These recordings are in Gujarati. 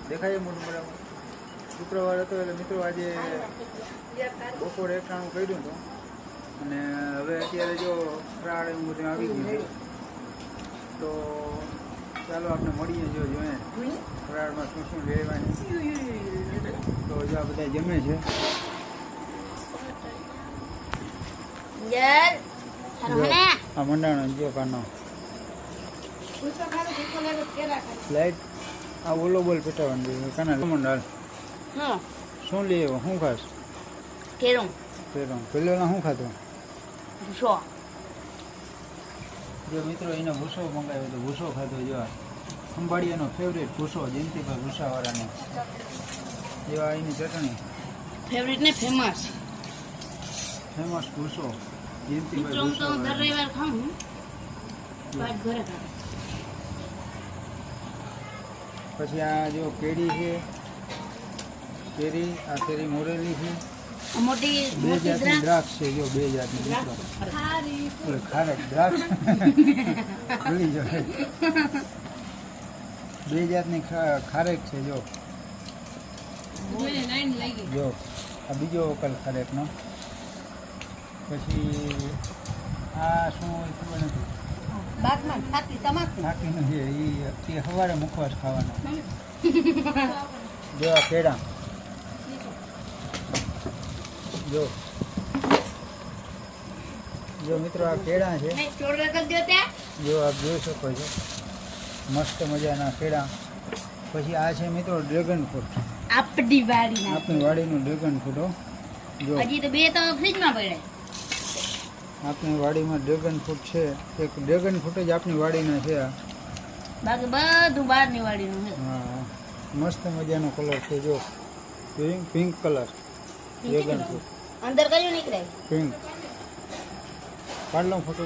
દેખાય મોટું બરાબર. શુક્રવાર હતો એટલે મિત્રો આજે બપોરે 1 કર્યું હતું અને હવે અત્યારે જો ફરાળ એવું બધું આવી ગયું છે. તો ચાલો આપણે મળીએ જોઈએ ફરાળમાં શું શું લેવાની. તો જો આ બધા જમે છે. આ મંડાણો જો કાનો લાઈટ આ ઓલો બોલ પેટાવાનું કાના મંડાળ શું લે શું ખાસ કેરું પેલો શું ખાતો ભૂસો જો મિત્રો એને ભૂસો મંગાવ્યો તો ભૂસો ખાતો. જો ખંભાળિયાનો ફેવરેટ ભૂસો જયંતિભાઈ ભૂસાવાળાનો. જો આ એની ચટણી ફેવરિટ ને ફેમસ ભૂસો મિત્રો હું તો દર રવિવાર ખાઉં બાદ ઘરે ખાઉં. પછી આ જો કેરી છે. આ કેરી મોરેલી છે. મોટી બે જાતની દ્રાક્ષ છે. જો બે જાતની ખારેક દ્રાક્ષ ભૂલી જાય. બે જાતની ખારેક છે. જો આ બીજો વકલ ખારેકનો. પછી આ શું હોય ખબર નથી. થાકી નથી એ સવારે મુખવાસ ખાવાનો. જો આ કેળા જો મિત્રો આ કેળા છે. જો આપ જોઈ શકો છો મસ્ત મજાના કેળા. પછી આ છે મિત્રો ડ્રેગન ફ્રૂટ. આપણી વાડીનું ડ્રેગન ફ્રૂટ. જો હજી તો બે તો ફ્રીજમાં પડ્યા. આપણી વાડીમાં ડ્રેગન ફ્રૂટ છે. એક ડ્રેગન ફ્રૂટ જ આપણી વાડીના છે. બાકી બધું બહારની વાડીનું છે. હા મસ્ત મજાનો કલર છે. જો પિંક કલર ડ્રેગન ફ્રૂટ. અંદર કયું નીકળે પિંક. પાડ લો photo.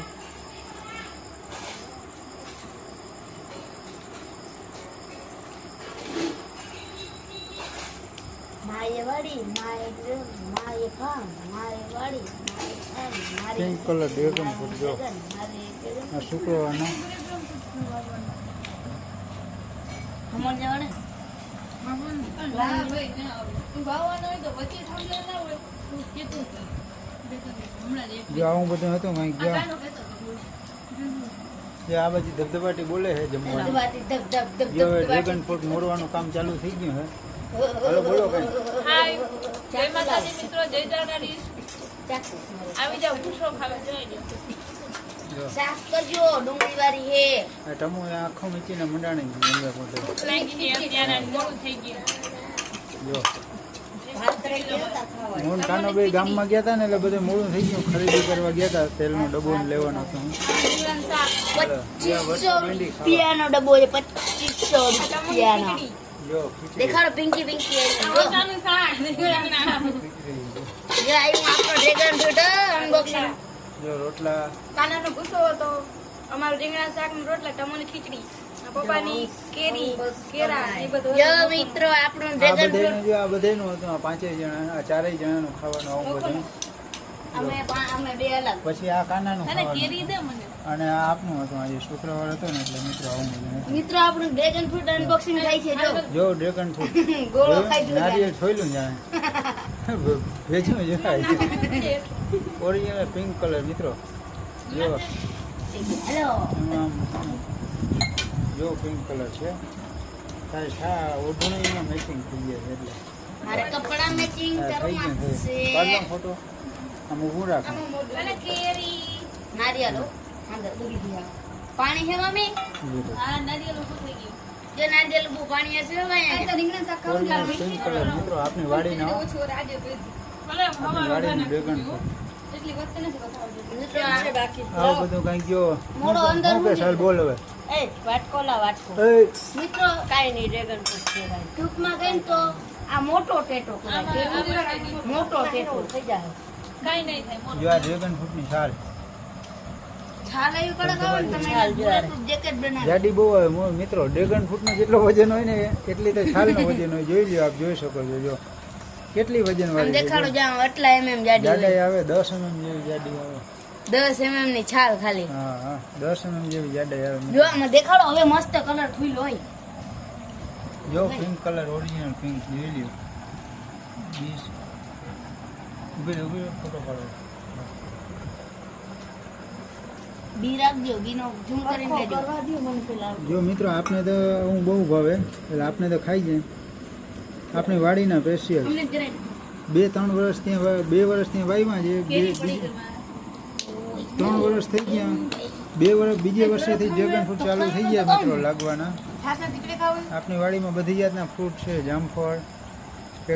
Pink colour dragon fruit. જો આ શુક્રવારનો જો આવું બધું હતું કંઈક. જો આ બાજુ ધબધબાટી બોલે છે જમવાનું. જો હવે ડ્રેગન ફ્રૂટ મોરવાનું કામ ચાલુ થઈ ગયું છે. હાલો બોલો કઈ. જય માતાજી મિત્રો, જય દ્વારકાધીશ. આવી જાવ ભૂસો ખાવા જોઈ લો. સાફ કરજો ડુંગળી વાળી હે. આ ટમુ આખો મીચીને મંડાણી લાગી ગઈ અત્યારે મોડું થઈ ગયું. જો હું કાનો બે ગામમાં ગયા હતા ને એટલે બધું મોડું થઈ ગયું. ખરીદી કરવા ગયા હતા. તેલનો ડબ્બો લેવાનો હતો. 2500 રૂપિયાનો ડબ્બો છે. 2500 રૂપિયાનો. જો દેખાડો પિંકી પિંકી. રોજાનું શાક જો આવ્યું આપણો ડ્રેગન ફ્રૂટ અનબોક્સિંગ. જો રોટલા. કાનાનો ભૂસો હતો, અમારું રીંગણા શાક નું રોટલા, ટમોની ખીચડી, પપ્પાની કેરી કેરા એ બધું. જો મિત્રો આપણું ડ્રેગન ફ્રૂટ જો આ બધાનું હતું. આ 5 જણા આ 4 જણાનું ખાવાનું આવું બધું. અમે બે અલગ. પછી આ કાનાનું અને કેરી દે મને. અને આ આપનું હતું. આજે શુક્રવાર હતો ને એટલે મિત્રો આવું બધું. મિત્રો આપણું ડ્રેગન ફ્રૂટ અનબોક્સિંગ થાય છે. જો ડ્રેગન ફ્રૂટ ગોળો ખાઈ જો. નારિયેળ છોયલું જાણે ભેજું જોવાય. ઓરિજિનલ પિંક કલર મિત્રો. જો હેલો જો પિંક કલર છે. હા ઓઢણીમાં મેચિંગ થઈ ગયા છે એટલે મારે કપડા મેચિંગ કરવા છે. ફોટો આમ ઊભું રાખ. અને કેરી નારિયેળ અંદર દૂરી દિયા. પાણી છે મમ્મી? આ નારિયેળ ઉભું થઈ ગયું. જો નારિયેળ બહુ પાણી હશે ભાઈ. આ તો રીંગણા શાક ખાવું ઓરિજિનલ પિંક કલર મિત્રો. આપણી વાડીના ઓછું રાજે ભલે આપણી વાડીનું ડ્રેગન ફ્રૂટ. એટલી વખત નથી બતાવજો. મિત્રો આ બાકી આવું બધું કંઈક જો મોડો અંદર હું કે સાલ બોલ હવે. એ વાટકો લા વાટકો. એ મિત્રો કાઈ નહીં ડ્રેગન ફ્રૂટ છે ભાઈ. ટૂંકમાં કહીને તો આ મોટો ટેટો કરાય. મોટો ટેટો થઈ જાય. કઈ નહીં થાય. જો આ ડ્રેગન ફ્રૂટની છાલ છાલ આવી કડક આવે ને તમે પૂરેપૂરું જેકેટ બનાવી. જાડી બહુ આવે મિત્રો. ડ્રેગન ફ્રૂટનો જેટલો વજન હોય ને એટલી તો છાલનો વજન હોય. જોઈ લ્યો આપ જોઈ શકો છો. જો કેટલી વજન આમ વાળી દેખાડો જામ આટલા mm જાડી હોય. જાડાઈ આવે 10 mm જેવી જાડી આવે. 10 mm ની છાલ ખાલી. હા હા 10 mm જેવી જાડાઈ આવે. જો આમાં દેખાડો હવે મસ્ત કલર ફૂલ હોય. જો પિંક કલર ઓરિજિનલ પિંક જોઈ લ્યો 20 ઉભી ફોટો પાડો બી રાખજો બીનો ઝૂમ કરીને લેજો જો મિત્રો આપને તો હું બહુ ભાવે એટલે આપને તો ખાઈ જાય આપણી વાડીના સ્પેશિયલ અમને જરાય 2-3 વર્ષ ત્યાં 2 વર્ષ ત્યાં વાવ્યા છે કેરી પડી 3 વર્ષ થઈ ગયા 2 વર્ષ બીજે વર્ષેથી ડ્રેગન ફ્રૂટ ચાલુ થઈ ગયા મિત્રો લાગવાના છાસા દીકરે ખાવ આપણી વાડીમાં બધી જાતના ફ્રૂટ છે જામફળ કે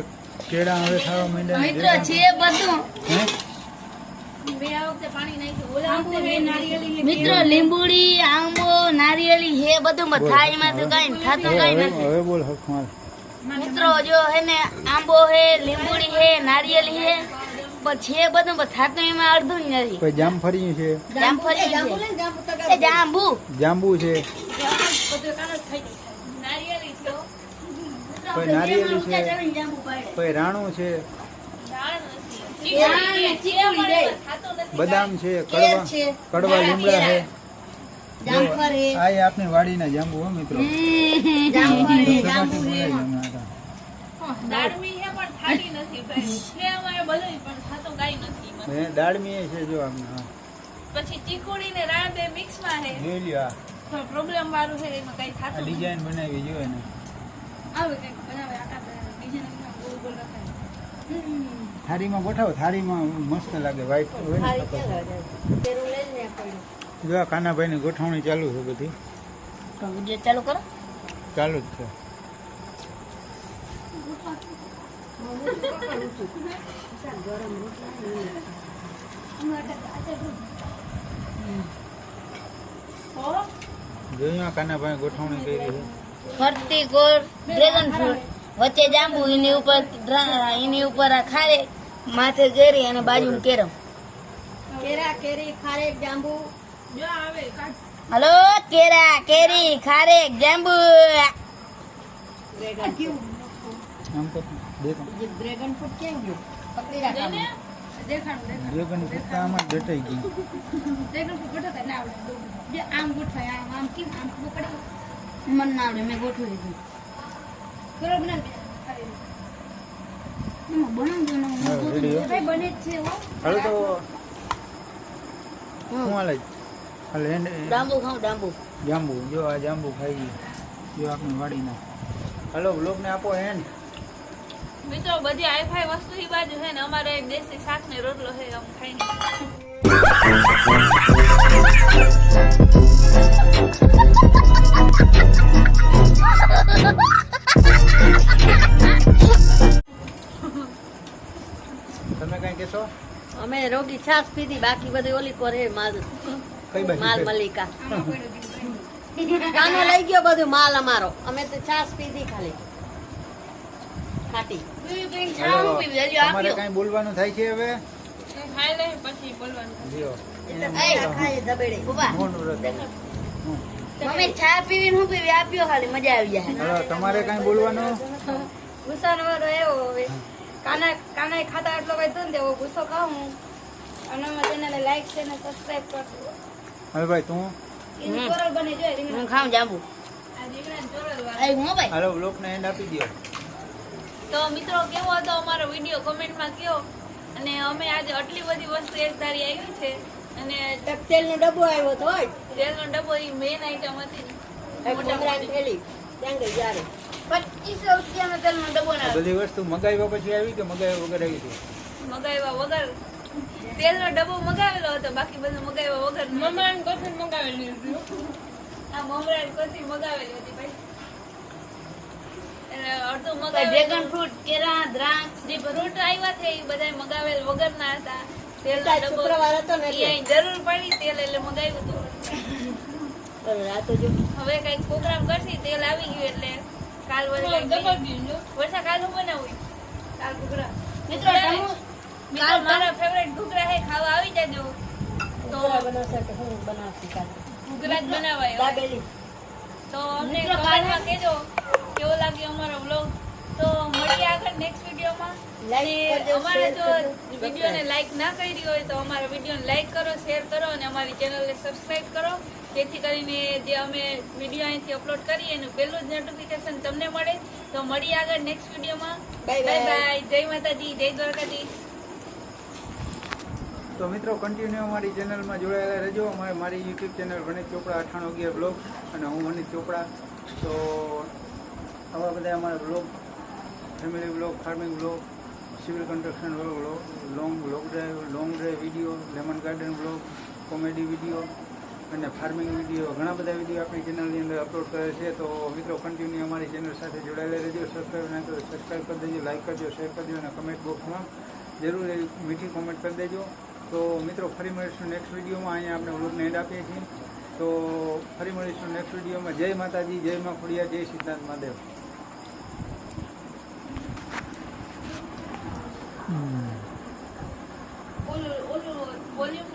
કેળા હવે ખાવા માંડ્યા મિત્રો છે બધું હે મેં આ વખતે પાણી નાખ્યું ઓલા વખતે મેં નારિયેળી મિત્રો લીંબુડી આંબો નારિયેળી હે બધું થાળીમાં તો કઈ થાતું કઈ નથી હવે બોલ હકમાલ મિત્રો જો હે ને આંબો હે લીંબુડી હે નારિયેળી હે પછી હે બધું પણ થાતું એમાં અડધું જ નથી કોઈ જામફળિયું છે જામફળી છે એ જાંબુ જાંબુ છે બધું કાનો જ થઈ જાય નારિયેળી છે હો. કોઈ નારિયેળી છે જાંબુ પાડે કોઈ રાણું છે દાળ નથી દાળ ને ચીકુડી દે. ખાતો નથી બદામ છે કેર કડવા છે કડવા લીમડા છે જામફળ હે આ એ આપણી વાડીના જાંબુ હો મિત્રો જામફળ હે જાંબુ ધબધબાટી હે બોલાય છે હમણાં દાળમી છે પણ થાતી નથી ભાઈ છે અમારે બધું પણ ખાતો કાઈ નથી તો. હે દાળમી છે જો આપણે હા પછી ચીકુડી ને રાણ બે મિક્સ માં છે જોઈ લ્યો પણ પ્રોબ્લેમ વાળું છે એમાં કઈ આ થાતું નથી ડિઝાઇન બનાવી જો એને આવે કઈક બનાવે આટા ડિઝાઇન ગોલ ગોલ રખાય થાળીમાં ગોઠવો થાળીમાં મસ્ત લાગે વ્હાઈટ હોય ને તો. જો આ કાનાભાઈની ગોઠવણી ચાલુ છે બધી તો વિડિયો ચાલુ કરો ચાલુ જ છે જોયું કાનાભાઈ ગોઠવણી કરી છે ફરતી ગોળ ડ્રેગન ફ્રૂટ વચ્ચે જાંબુ એની ઉપર આ ખારે માથે કેરી અને બાજુમાં કેરમ કેરા કેરી ખારેક જાંબુ જો આવે કાઢ હલો કેરા કેરી ખારેક જાંબુ આમ તો દેખો ડ્રેગન ફ્રૂટ કેમ ગયું પકડી જોઈને રાખવાનું દેખાડું ડ્રેગન ફ્રૂટ તો આમાં જ દટાઈ ગયું ડ્રેગન ફ્રૂટ ગોઠવતા ના આવડે જે આમ ગોઠવાય આમ આમ કેમ આમ ખબર પડે મને ના આવડે મેં ગોઠવી દીધું થોડો બનાવી એમાં બનાવજો ને હા, ready હો. ભાઈ બને જ છે હો હાલો તો શું હાલે હાલે ડાંબુ ખાઉં ડાંબુ જાંબુ જો આ જાંબુ ખાઈ જો આપણી વાડીના હાલો બ્લોગને આપો હેન્ડ મિત્રો બધી હાઈફાઈ વસ્તુ ની બાજુ છે ને અમારે એક દેશી શાક ને રોટલો છે આમ ખાઈને તમે કઈ કહેશો અમે રોગી છાસ પીધી બાકી બધી ઓલી કોરે માલ કઈ માલ બાજુ મલિકા કાનો લઈ ગયો બધું માલ અમારો અમે તો છાસ પીધી ખાલી ખાટી હાલો, તમારે કઈ બોલવાનું થાય છે હવે ખાઈ લે પછી બોલવાનું લ્યો ખાય ધબેડે ઉભા મૌન વ્રત. મમ્મી ચા પીવીને હું પીવી આપ્યો ખાલી મજા આવી જાય હાલો તમારે કઈ બોલવાનું ગુસ્સાનો વારો એવો હવે કાના ખાતા એટલો કઈ તો ને તેવો ગુસ્સો ખાઉં અને અમારા ચેનલને લાઈક છે ને સબસ્ક્રાઇબ કરજો હવે ભાઈ તું એની કોરલ બને જોઈએ રીંગણા હું ખાઉં જાંબુ આ રીંગણાની ચોરલ વાળા. આઈ હું ભાઈ હાલો બ્લોગને એન્ડ આપી દો તો મિત્રો કેવો હતો અમારો વિડીયો કમેન્ટમાં કયો અને અમે આજે આટલી બધી વસ્તુ એક ધારી આવી છે અને એક તેલનો ડબ્બો આવ્યો તો હોય તેલનો ડબ્બો એ મેઇન આઈટમ હતી ને. એક મમરાની થેલી ત્યાં ગઈ જ્યારે 25 રૂપિયાનો તેલનો ડબ્બો આ ના બધી વસ્તુ મગાવ્યા પછી આવી કે મગાવ્યા વગર આવી હતી મગાવ્યા વગર તેલનો ડબ્બો મગાવેલો હતો બાકી બધું મગાવ્યા વગર મમરાની કોથળી મગાવેલી હતી આ મમરાની કોથળી મગાવેલી હતી ભાઈ એટલે અડધું મગાવેલું ડ્રેગન ફ્રૂટ કેરા દ્રાક્ષ જે ફ્રૂટ આવ્યા છે એ બધા મગાવેલ વગરના હતા તેલનો તાજ ડબ્બો શુક્રવાર હતો ને ઈ અહીં જરૂર પડી તેલ એટલે મગાવ્યું હતું આ તો જો હવે કઈક પ્રોગ્રામ કરશી તેલ આવી ગયું એટલે કાલ વર્ષા કાલ હું બનાવું કાલ ઘૂઘરા મિત્રો મિત્રો મારા ફેવરેટ ઘૂઘરા હે ખાવા આવી જાજો તો ઘૂઘરા બનાવશે કે હું બનાવતી કાલે ઘૂઘરા જ બનાવાય દાબેલી તો અમને મિત્રો, કમેન્ટમાં કહેજો કેવો લાગ્યો અમારો વ્લોગ તો મળીએ આગળ નેક્સ્ટ વિડીયોમાં લાઈક અમારા જો વિડીયોને લાઈક ના કરી હોય તો અમારા વિડીયોને લાઈક કરો, શેર કરો અને અમારી ચેનલને સબસ્ક્રાઇબ કરો, જેથી કરીને જે અમે વિડીયો અહીંથી અપલોડ કરીએ એનું પહેલું જ નોટિફિકેશન તમને મળે. તો મળીએ આગળ નેક્સ્ટ વિડીયોમાં. Bye bye. જય માતાજી, જય દ્વારકાધીશ. તો મિત્રો કન્ટિન્યુ અમારી ચેનલમાં જોડાયેલા રહેજો. મારી યુટ્યુબ ચેનલ વનિત ચોપડા 9811 બ્લોગ અને હું વનિત ચોપડા. તો આવા બધા અમારા blog, family blog, farming blog, civil construction blog, long drive video, lemon garden blog, comedy video અને ફાર્મિંગ વિડીયો, ઘણા બધા વિડીયો આપણી ચેનલની અંદર અપલોડ કરે છે. તો મિત્રો કન્ટિન્યુ અમારી ચેનલ સાથે જોડાયેલા રહેજો. સબસ્ક્રાઈબ ના કરો સબસ્ક્રાઈબ કરી દેજો, લાઈક કરજો, શેર કરજો અને કમેન્ટ બોક્સમાં જરૂર એવી મીઠી કોમેન્ટ કરી દેજો. તો મિત્રો ફરી મળીશું નેક્સ્ટ વિડીયોમાં. અહીંયા આપણે વ્લોગને એન્ડ આપીએ છીએ. તો ફરી મળીશું નેક્સ્ટ વિડીયોમાં. જય માતાજી, જય મા ખોડિયાર, જય સિદ્ધાર્થ મહાદેવ. ઓલું વોલ્યુમ